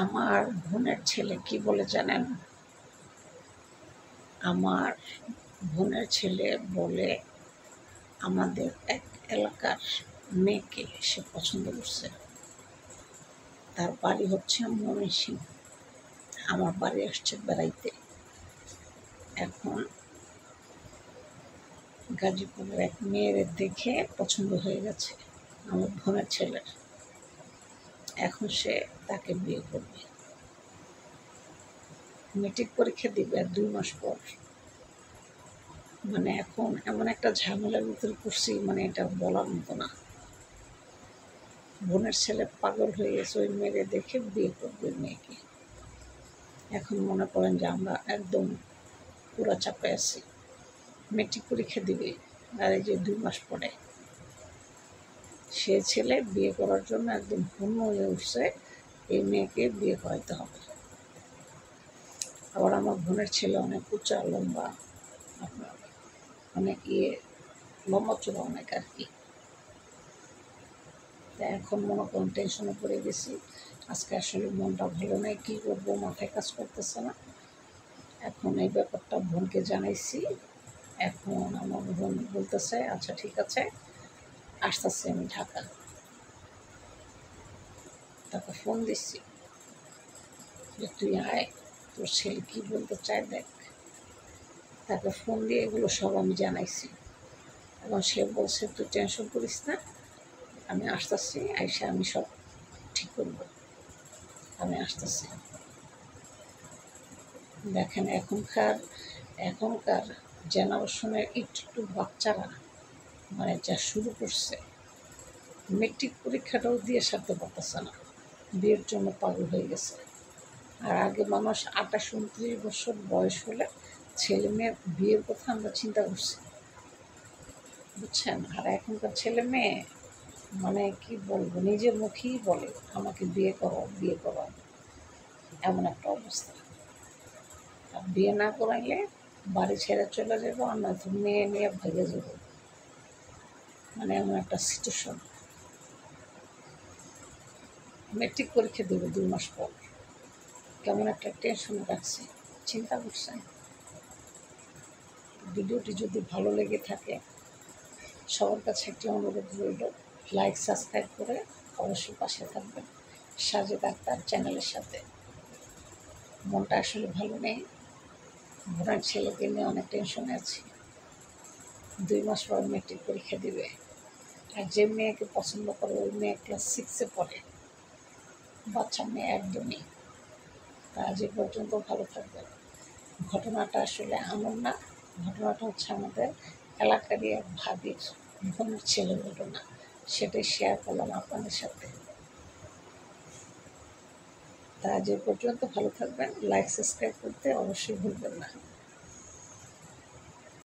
আমার বোনের ছেলে কি বলে জানেন? আমার বোনের ছেলে বলে আমাদের এক এলাকার মেয়েকে সে পছন্দ করছে। তার বাড়ি হচ্ছে ময়মনসিংহ, আমার বাড়ি আসছে বেড়াইতে। এখন গাজীপুরের এক মেয়ের দেখে পছন্দ হয়ে গেছে আমার বোনের ছেলের। এখন সে তাকে বিয়ে করবে, মেট্রিক পরীক্ষা দিবে আর 2 মাস পর। মানে এখন এমন একটা ঝামেলার ভিতরে পড়ছি, মানে এটা বলার মতো না। বোনের ছেলে পাগল হয়ে গেছে, ওই মেয়েকে দেখে বিয়ে করবে মেয়েকে। এখন মনে করেন যে আমরা একদম পুরা চাপে আছি। মেট্রিক পরীক্ষা দিবে আর এই যে 2 মাস পরে সে ছেলে বিয়ে করার জন্য একদম পূর্ণ হয়ে উঠছে, এই মেয়েকে বিয়ে করাইতে হবে। আবার আমার বোনের ছেলে অনেক উঁচা লম্বা, আপনার অনেক লম্বা চূড়া অনেক আর কি। তা এখন মনে করুন টেনশনে পড়ে গেছি। আজকে আসলে মনটা ভালো নেই, কী করবো মাথায় কাজ করতেছে না। এখন এই ব্যাপারটা বোনকে জানাইছি। এখন আমার বোন বলতেছে আচ্ছা ঠিক আছে, আসতেছি আমি ঢাকা। তাকে ফোন দিচ্ছি যে তুই আয়, তোর ছেলে কী বলতে চায় দেখ। তাকে ফোন দিয়ে এগুলো সব আমি জানাইছি। এবং সে বলছে তুই টেনশন করিস না, আমি আসতেছি, আইসা আমি সব ঠিক করব, আমি আসতেছি। দেখেন এখনকার জেনারেশনের একটু বাচ্চারা মানে যা শুরু করছে, মেট্রিক পরীক্ষাটাও দিয়ে সারতে পারতেছে না, বিয়ের জন্য পাগল হয়ে গেছে। আর আগে মানুষ 28-29 বছর বয়স হলে ছেলে মেয়ের বিয়ের কথা আমরা চিন্তা করছি, বুঝছেন। আর এখনকার ছেলে মেয়ে মানে কি বলবো, নিজের মুখেই বলে আমাকে বিয়ে করো বিয়ে করো, এমন একটা অবস্থা। আর বিয়ে না করাইলে বাড়ি ছেড়ে চলে যাবো, আর নয়তো মেয়ে নিয়ে ভেগে যাবো, মানে এমন একটা সিচুয়েশন। মেট্রিক পরীক্ষা দেবে 2 মাস পর, কেমন একটা টেনশনে রাখছি, চিন্তা করছেন। ভিডিওটি যদি ভালো লেগে থাকে সবার কাছে একটি অনুরোধ রইল, লাইক সাবস্ক্রাইব করে অবশ্যই পাশে থাকবেন সাজেদ আক্তার চ্যানেলের সাথে। মনটা আসলে ভালো নেই, বোনের ছেলেকে নিয়ে অনেক টেনশনে আছি। 2 মাস পর মেট্রিক পরীক্ষা দিবে, আর যে মেয়েকে পছন্দ করে ওই মেয়ে ক্লাস 6-এ পড়ে, বাচ্চা মেয়ে একদমই। তা আজ এ পর্যন্ত, ভালো থাকবেন। ঘটনাটা আসলে আমার না, ঘটনাটা হচ্ছে আমাদের এলাকারই এক ভাবির বোনের ছেলের ঘটনা, সেটাই শেয়ার করলাম আপনাদের সাথে। তা আজ এ পর্যন্ত, ভালো থাকবেন, লাইক সাবস্ক্রাইব করতে অবশ্যই ভুলবেন না।